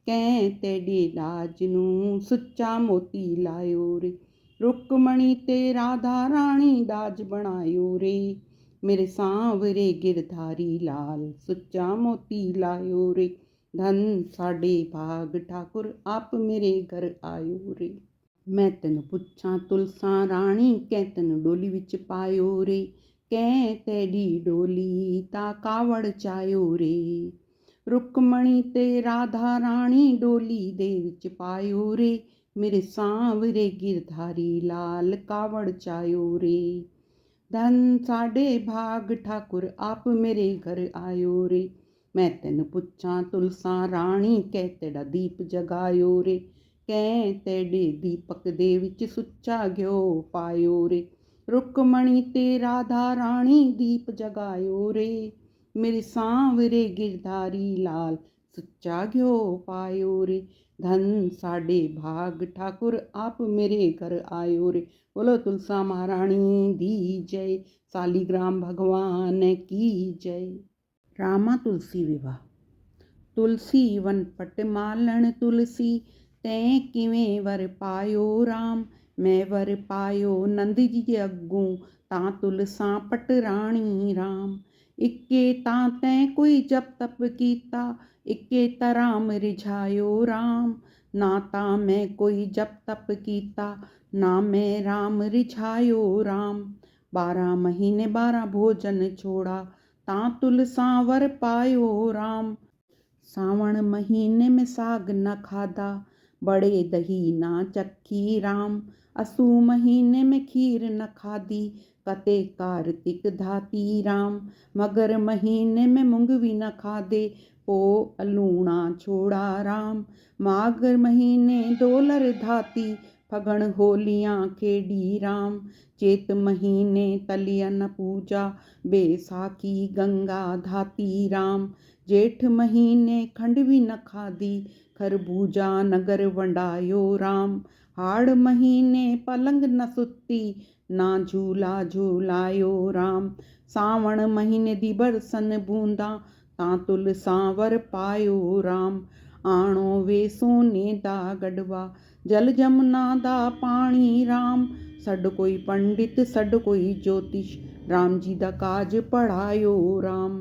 कै तेरे डाज नूं सुच्चा मोती लायो रे। रुक्मणी ते राधा राणी डाज बनायो रे। मेरे सांवरे गिरधारी लाल सुच्चा मोती लायो रे। धन साडे भाग ठाकुर आप मेरे घर आयो रे। मैं तेन पुछां तुलसा राणी, कै तेन डोली विच पायो रे। कै तेरी डोली ता कावड़ चायो रे। रुक्मणी ते राधा राणी डोली दे विच पायो रे। मेरे सांवरे गिरधारी लाल कावड़ चायो रे। ਧਨ ਸਾਡੇ ਭਾਗ ਠਾਕੁਰ ਆਪ ਮੇਰੇ ਘਰ ਆਇਓ ਰੇ। ਮੈਂ ਤੈਨੂੰ ਪੁੱਛਾਂ ਤੁਲਸਾਂ ਰਾਣੀ ਕਹਿ ਤੇਰਾ ਦੀਪ ਜਗਾਇਓ ਰੇ। ਕਹਿ ਤੇਡੇ ਦੀਪਕ ਦੇ ਵਿੱਚ ਸੁੱਚਾ ਘਿਓ ਪਾਇਓ ਰੇ। ਰੁਕਮਣੀ ਤੇ ਰਾਧਾ ਰਾਣੀ ਦੀਪ ਜਗਾਇਓ ਰੇ। ਮੇਰੇ ਸਾਂਵਰੇ ਗਿਰਧਾਰੀ ਲਾਲ ਸੁੱਚਾ ਘਿਓ ਪਾਇਓ ਰੇ। ਧਨ ਸਾਡੇ ਭਾਗ ਠਾकुर आप मेरे घर आयो रे। बोलो तुलसा महारानी दी जय। सालीग्राम भगवान की जय। रामा तुलसी विवाह। तुलसी वन पट मालण तुलसी तैं किवें वर पायो राम। मैं वर पायो नंद जी अग्गों तां तुलसा पट राणी राम। इक्के तां तैं कोई जप तप कीता इक्के तराम रिझायो राम। ना तां मैं कोई जप तप कीता ना मैं राम रिझायो राम। 12 महीने 12 भोजन छोड़ा तां तुलसा वर पायो राम। सावण महीने में साग न खाधा बड़े दही ना चखी राम। असू महीने में खीर न खाधी कते कार्तिक धाती राम। मगर महीने में मूंगवी न खाधे पो अलूणा छोड़ा राम। माघ महीने डोलर धाती फगण होलियां खेड़ी राम। चेत महीने तलिया न पूजा बैसाखी गंगा धाती राम। जेठ महीने खंडवी न खाधी खरबूजा नगर वंडायो राम। हाड़ महीने पलंग न सुती ना झूला झूलायो राम। सावण महीने दी बरसन बूंदा तां तुलसा वर पायो राम। आणो वे सोने दा गढ़वा जल जमुना दा पानी राम। सड कोई पंडित सड कोई ज्योतिष राम जी दा काज पढ़ायो राम।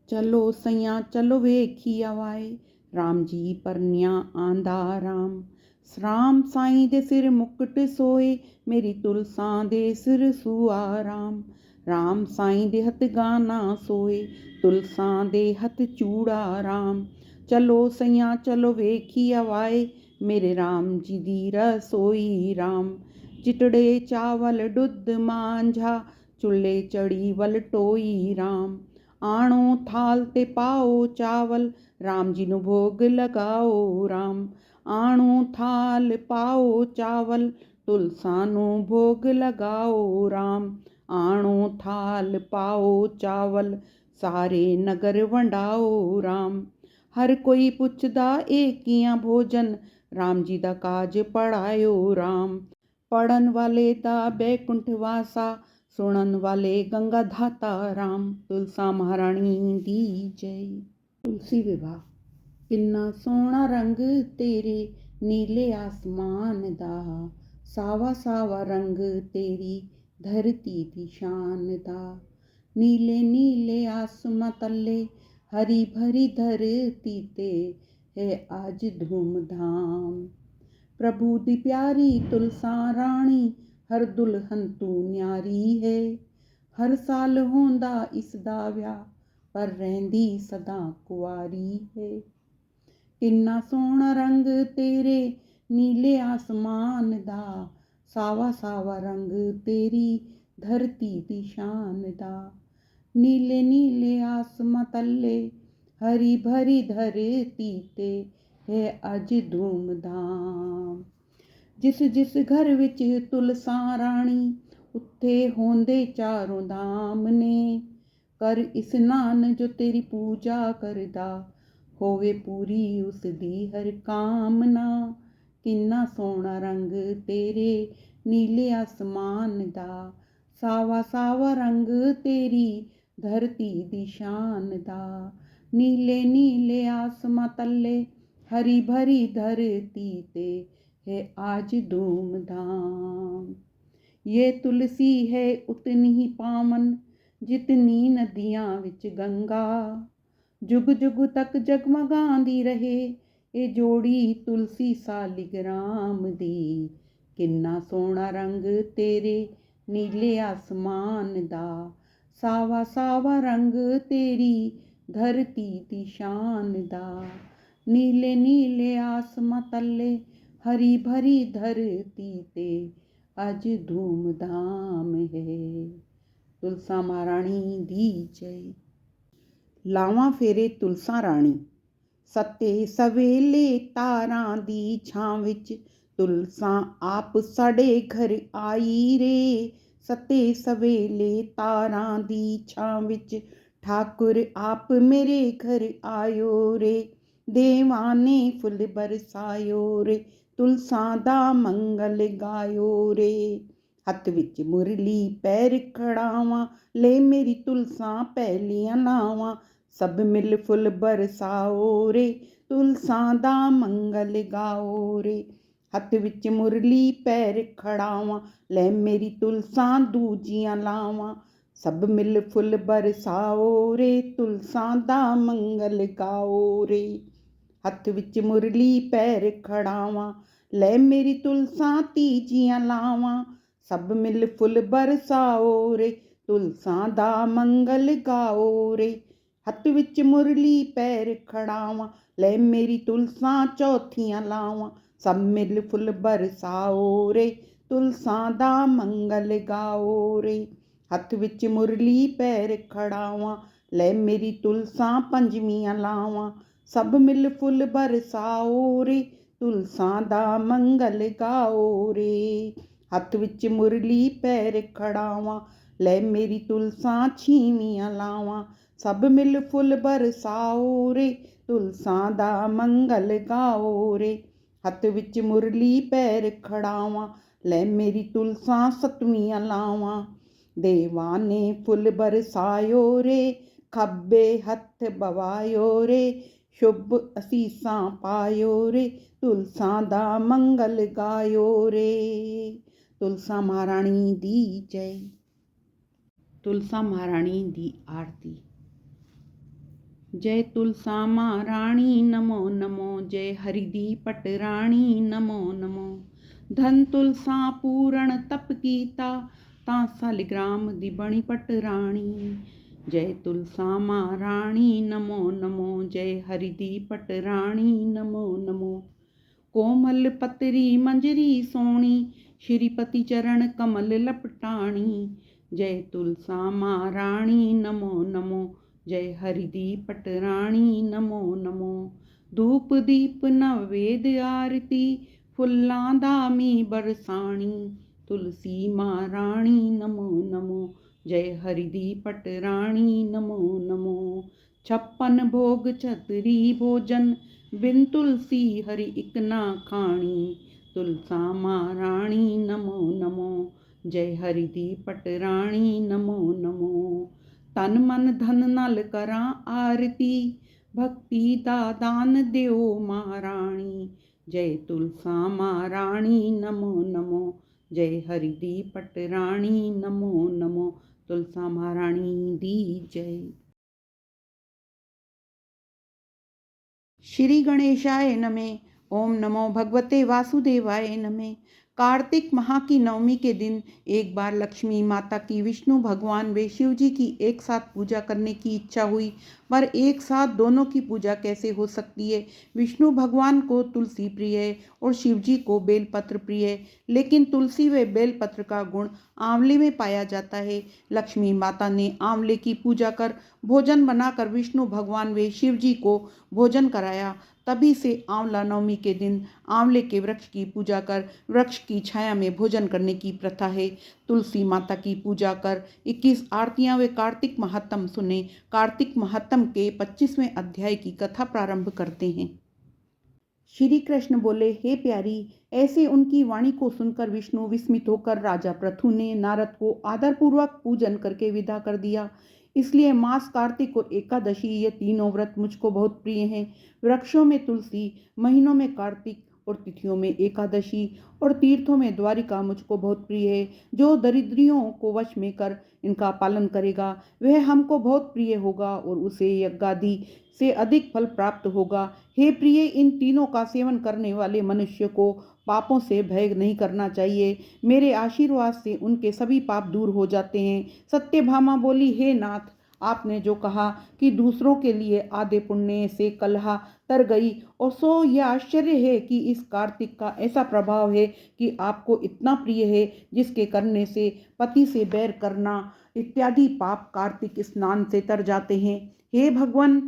चलो सैया चलो वेखी आवाए राम जी परनिया आंदा राम। राम साईं दे सिर मुकुट सोए मेरी तुलसा दे सिर सुआ राम। राम साईं दे हथ गाना सोए तुलसा दे हथ चूड़ा राम। चलो सैया चलो वेखी आवाए मेरे राम जी दी रसोई राम। चिटड़े चावल दुध मांझा चुल्हे चढ़ी वल टोई राम। आणो थाल ते पाओ चावल राम जी नू भोग लगाओ राम। आणो थाल पाओ चावल तुलसा नू भोग लगाओ राम। आणो थाल पाओ चावल सारे नगर वंडाओ राम। हर कोई पुछदा ए कियां भोजन राम जी दा काज पढ़ायो राम। पढ़न वाले दा बैकुंठ वासा सुनन वाले गंगा धाता राम। तुलसा महारानी दी जय। तुलसी विवाह। किन्ना सोहना रंग तेरे नीले आसमान दा सावा सावा रंग तेरी धरती दी शान दा। नीले नीले आसमां तले हरी भरी धरती ते है आज धूमधाम। प्रभु दी प्यारी तुलसा रानी हर दुल्हन तू न्यारी है। हर साल होंदा इसदा व्याह पर रहंदी सदा कुआरी है। किन्ना सोहना रंग तेरे नीले आसमान दा सावा सावा रंग तेरी धरती दी शान दा। नीले नीले आसमां तले हरी भरी धरती ते है अज धूमधाम। जिस जिस घर विच तुलसा रानी उत्थे होंदे चारों धाम ने। कर इस्नान जो तेरी पूजा करदा होवे पूरी उस दी हर कामना। किन्ना सोहना रंग तेरे नीले आसमान दा सावा सावा रंग तेरी धरती दी शान दा। नीले नीले आसमां तले हरी भरी धरती ते है आज धूमधाम। ये तुलसी है उतनी ही पावन जितनी नदियां विच गंगा। जुग जुग तक जगमगांदी रहे ये जोड़ी तुलसी सालिग्राम दी। किन्ना सोहना रंग तेरे नीले आसमान दा सावा सावा रंग तेरी धरती दी शान दा। नीले नीले आसमां तले हरी भरी धरती ते अज धूमधाम है। तुलसा महारानी दी जय। ਲਾਵਾਂ ਫੇਰੇ ਤੁਲਸਾ ਰਾਣੀ। ਸੱਤੇ ਸਵੇਲੇ ਤਾਰਾਂ ਦੀ ਛਾਂ ਵਿੱਚ ਤੁਲਸਾ ਆਪ ਸਾਡੇ ਘਰ ਆਈ ਰੇ। ਸੱਤੇ ਸਵੇਲੇ ਤਾਰਾਂ ਦੀ ਛਾਂ ਵਿੱਚ ਠਾਕੁਰ ਆਪ ਮੇਰੇ ਘਰ ਆਇਓ ਰੇ। ਦੇਵਾਂ ਨੇ ਫੁੱਲ ਬਰਸਾਇਓ ਰੇ, ਤੁਲਸਾ ਦਾ ਮੰਗਲ ਗਾਇਓ ਰੇ। ਹੱਥ ਵਿੱਚ ਮੁਰਲੀ ਪੈਰ ਖੜਾਵਾਂ, ਲੈ ਮੇਰੀ ਤੁਲਸਾ ਪਹਿਲੀਆਂ ਲਾਵਾਂ। ਸਭ ਮਿਲ ਫੁੱਲ ਬਰਸਾਓ ਰੇ, ਤੁਲਸਾ ਦਾ ਮੰਗਲ ਗਾਓ ਰੇ। ਹੱਥ ਵਿੱਚ ਮੁਰਲੀ ਪੈਰ ਖੜਾਵਾਂ, ਲੈ ਮੇਰੀ ਤੁਲਸਾ ਦੂਜੀਆਂ ਲਾਵਾਂ। ਸਭ ਮਿਲ ਫੁੱਲ ਬਰਸਾਓ ਰੇ, ਤੁਲਸਾ ਦਾ ਮੰਗਲ ਗਾਓ ਰੇ। ਹੱਥ ਵਿੱਚ ਮੁਰਲੀ ਪੈਰ ਖੜਾਵਾਂ, ਲੈ ਮੇਰੀ ਤੁਲਸਾ ਤੀਜੀਆਂ ਲਾਵਾਂ। ਸਭ ਮਿਲ ਫੁੱਲ ਬਰਸਾਓ ਰੇ, ਤੁਲਸਾ ਦਾ ਮੰਗਲ ਗਾਓ ਰੇ। ਹੱਥ ਵਿੱਚ ਮੁਰਲੀ ਪੈਰ ਖੜਾਵਾਂ, ਲੈ ਮੇਰੀ ਤੁਲਸਾ ਚੌਥੀਆਂ ਲਾਵਾਂ। ਸਭ ਮਿਲ ਫੁੱਲ ਬਰਸਾਓ ਰੇ, ਤੁਲਸਾ ਦਾ ਮੰਗਲ ਗਾਓ ਰੇ। ਹੱਥ ਵਿੱਚ ਮੁਰਲੀ ਪੈਰ ਖੜਾਵਾਂ, ਲੈ ਮੇਰੀ ਤੁਲਸਾ ਪੰਜਵੀਆਂ ਲਾਵਾਂ। ਸਭ ਮਿਲ ਫੁੱਲ ਬਰਸਾਓ ਰੇ, ਤੁਲਸਾ ਦਾ ਮੰਗਲ ਗਾਓ ਰੇ। ਹੱਥ ਵਿੱਚ ਮੁਰਲੀ ਪੈਰ ਖੜਾਵਾਂ, ਲੈ ਮੇਰੀ ਤੁਲਸਾ ਛੀਵੀਆਂ ਲਾਵਾਂ। ਸਭ ਮਿਲ ਫੁੱਲ ਬਰਸਾਓ ਰੇ, ਤੁਲਸਾ ਦਾ ਮੰਗਲ ਗਾਓ ਰੇ। ਹੱਥ ਵਿੱਚ ਮੁਰਲੀ ਪੈਰ ਖੜਾਵਾਂ, ਲੈ ਮੇਰੀ ਤੁਲਸਾ ਸੱਤਵੀਆਂ ਲਾਵਾਂ। ਦੇਵਾਂ ਨੇ ਫੁੱਲ ਬਰਸਾਇਓ ਰੇ, ਖੱਬੇ ਹੱਥ ਬਵਾਇਓ ਰੇ। ਸ਼ੁਭ ਅਸੀਸਾਂ ਪਾਇਓ ਰੇ, ਤੁਲਸਾ ਦਾ ਮੰਗਲ ਗਾਇਓ ਰੇ। ਤੁਲਸਾ ਮਹਾਰਾਣੀ ਦੀ ਜੈ। ਤੁਲਸਾ ਮਹਾਰਾਣੀ ਦੀ ਆਰਤੀ। ਜੈ ਤੁਲਸਾ ਮਹਾਰਾਣੀ ਨਮੋ ਨਮੋ, ਜੈ ਹਰਿ ਦੀ ਪਟਰਾਣੀ ਨਮੋ ਨਮੋ। ਧਨ ਤੁਲਸਾ ਪੂਰਨ ਤਪ ਕੀਤਾ, ਤਾਂ ਸਾਲਿਗ੍ਰਾਮ ਦੀ ਬਣੀ ਪਟਰਾਣੀ। ਜੈ ਤੁਲਸਾ ਮਹਾਰਾਣੀ ਨਮੋ ਨਮੋ, ਜੈ ਹਰਿ ਦੀ ਪਟਰਾਣੀ ਨਮੋ ਨਮੋ। ਕੋਮਲ ਪਤਰੀ ਮੰਜਰੀ ਸੋਹਣੀ, ਸ਼੍ਰੀਪਤੀ ਚਰਨ ਕਮਲ ਲਪਟਾਣੀ। ਜੈ ਤੁਲਸਾ ਮਹਾਰਾਣੀ ਨਮੋ ਨਮੋ, ਜੈ ਹਰਿ ਦੀ ਪਟਰਾਣੀ ਨਮੋ ਨਮੋ। ਧੂਪ ਦੀਪ ਨਵੇਦ ਆਰਤੀ, ਫੁੱਲਾਂ ਦਾ ਮੀਂਹ ਬਰਸਾਣੀ। ਤੁਲਸੀ ਮਹਾਰਾਣੀ ਨਮੋ ਨਮੋ, ਜੈ ਹਰਿ ਦੀ ਪਟਰਾਣੀ ਨਮੋ ਨਮੋ। ਛੱਪਨ ਭੋਗ ਛਤਰੀ ਭੋਜਨ, ਬਿਨ ਤੁਲਸੀ ਹਰਿ ਇਕ ਨਾ ਖਾਣੀ। ਤੁਲਸਾ ਮਹਾਰਾਣੀ ਨਮੋ ਨਮੋ, ਜੈ ਹਰਿ ਦੀ ਪਟਰਾਣੀ ਨਮੋ ਨਮੋ। ਤਨ ਮਨ ਧਨ ਨਾਲ ਕਰਾਂ ਆਰਤੀ, ਭਗਤੀ ਦਾ ਦਾਨ ਦਿਓ ਮਹਾਰਾਣੀ। ਜੈ ਤੁਲਸਾ ਮਹਾਰਾਣੀ ਨਮੋ ਨਮੋ, ਜੈ ਹਰਿ ਦੀ ਪਟਰਾਣੀ ਨਮੋ ਨਮੋ। ਤੁਲਸਾ ਮਹਾਰਾਣੀ ਦੀ ਜੈ। श्री गणेशाय नमः। ओम नमो भगवते वासुदेवाय नमः। कार्तिक माह की नवमी के दिन एक बार लक्ष्मी माता की विष्णु भगवान व शिव जी की एक साथ पूजा करने की इच्छा हुई, पर एक साथ दोनों की पूजा कैसे हो सकती है। विष्णु भगवान को तुलसी प्रिय है और शिव जी को बेलपत्र प्रिय है, लेकिन तुलसी व बेलपत्र का गुण आंवले में पाया जाता है। लक्ष्मी माता ने आंवले की पूजा कर भोजन बनाकर विष्णु भगवान व शिव जी को भोजन कराया। तभी से आंवला नवमी के दिन आंवले के वृक्ष की पूजा कर वृक्ष की छाया में भोजन करने की प्रथा है। तुलसी माता की पूजा कर 21 आरतियां व कार्तिक महात्म सुने। कार्तिक महात्म के 25वें अध्याय की कथा प्रारंभ करते हैं। श्री कृष्ण बोले, हे प्यारी, ऐसे उनकी वाणी को सुनकर विष्णु विस्मित होकर राजा पृथु ने नारद को आदरपूर्वक पूजन करके विदा कर दिया। इसलिए मास कार्तिक और एकादशी ये तीनों व्रत मुझको बहुत प्रिय हैं। वृक्षों में तुलसी, महीनों में कार्तिक और तिथियों में एकादशी और तीर्थों में द्वारिका मुझको बहुत प्रिय है। जो दरिद्रियों को वश में कर इनका पालन करेगा वह हमको बहुत प्रिय होगा और उसे यज्ञादि से अधिक फल प्राप्त होगा। हे प्रिय, इन तीनों का सेवन करने वाले मनुष्य को पापों से भय नहीं करना चाहिए। मेरे आशीर्वाद से उनके सभी पाप दूर हो जाते हैं। सत्यभामा बोली, हे नाथ, आपने जो कहा कि दूसरों के लिए आधे पुण्य से कलह तर गई, और सो यह आश्चर्य है कि इस कार्तिक का ऐसा प्रभाव है कि आपको इतना प्रिय है, जिसके करने से पति से बैर करना इत्यादि पाप कार्तिक स्नान से तर जाते हैं। हे भगवान,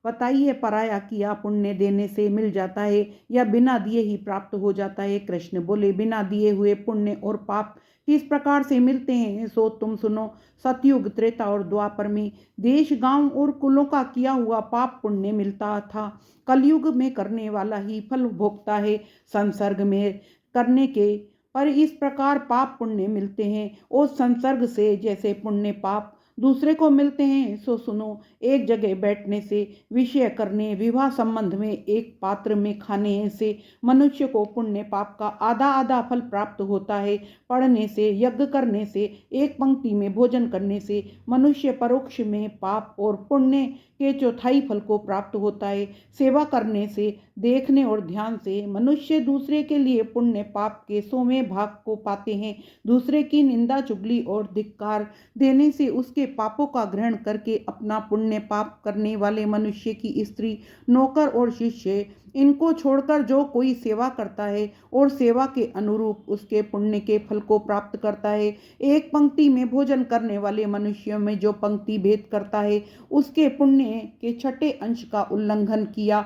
बताइए, पराया किया पुण्य देने से मिल जाता है या बिना दिए ही प्राप्त हो जाता है? कृष्ण बोले, बिना दिए हुए पुण्य और पाप किस प्रकार से मिलते हैं, सो तुम सुनो। सतयुग, त्रेता और द्वापर में देश, गांव और कुलों का किया हुआ पाप पुण्य मिलता था। कलयुग में करने वाला ही फल भोगता है। संसर्ग में करने के पर इस प्रकार पाप पुण्य मिलते हैं, और संसर्ग से जैसे पुण्य पाप दूसरे को मिलते हैं, सो सुनो। एक जगह बैठने से, विषय करने, विवाह संबंध में एक पात्र में खाने से मनुष्य को पुण्य पाप का आधा आधा फल प्राप्त होता है। पढ़ने से, यज्ञ करने से, एक पंक्ति में भोजन करने से मनुष्य परोक्ष में पाप और पुण्य के चौथाई फल को प्राप्त होता है। सेवा करने से, देखने और ध्यान से मनुष्य दूसरे के लिए पुण्य पाप के 100वें भाग को पाते हैं। दूसरे की निंदा, चुगली और धिक्कार देने से, उसके पापों का ग्रहण करके अपना पुण्य पाप करने वाले मनुष्य की स्त्री, नौकर और शिष्य, इनको छोड़कर जो कोई सेवा करता है और सेवा के अनुरूप उसके पुण्य के फल को प्राप्त करता है। एक पंक्ति में भोजन करने वाले मनुष्यों में जो पंक्ति भेद करता है, उसके पुण्य के छठे अंश का उल्लंघन किया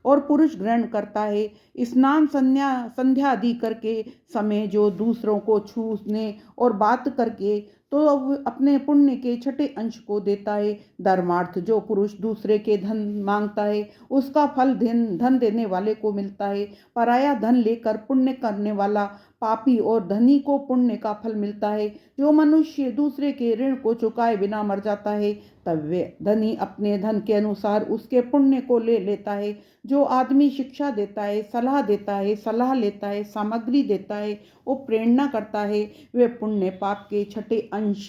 और पुरुष ग्रहण करता है। स्नान, संध्या आदि करके समय जो दूसरों को छूने और बात करके तो अपने पुण्य के छठे अंश को देता है। धर्मार्थ, जो पुरुष दूसरे के धन मांगता है, उसका फल धन देने वाले को मिलता है। पराया धन लेकर पुण्य करने वाला पापी और धनी को पुण्य का फल मिलता है। जो मनुष्य दूसरे के ऋण को चुकाए बिना मर जाता है, तब वे धनी अपने धन के अनुसार उसके पुण्य को ले लेता है। जो आदमी शिक्षा देता है, सलाह देता है, सलाह लेता है, सामग्री देता है और प्रेरणा करता है, वे पुण्य पाप के छठे अंश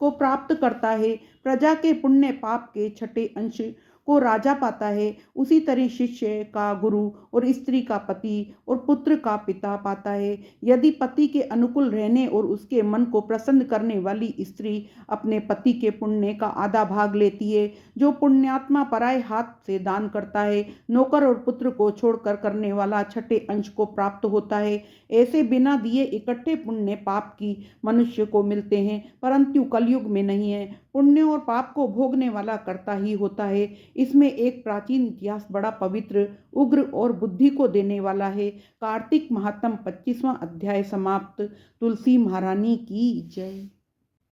को प्राप्त करता है। प्रजा के पुण्य पाप के छठे अंश को राजा पाता है। उसी तरह शिष्य का गुरु और स्त्री का पति और पुत्र का पिता पाता है। यदि पति के अनुकूल रहने और उसके मन को प्रसन्न करने वाली स्त्री अपने पति के पुण्य का आधा भाग लेती है, जो पुण्यात्मा पराये हाथ से दान करता है, नौकर और पुत्र को छोड़कर करने वाला छठे अंश को प्राप्त होता है। ऐसे बिना दिए इकट्ठे पुण्य पाप की मनुष्य को मिलते हैं, परंतु कलयुग में नहीं है। पुण्य और पाप को भोगने वाला करता ही होता है। इसमें एक प्राचीन इतिहास बड़ा पवित्र, उग्र और बुद्धि को देने वाला है। कार्तिक महात्म 25वां अध्याय समाप्त। तुलसी महारानी की जय।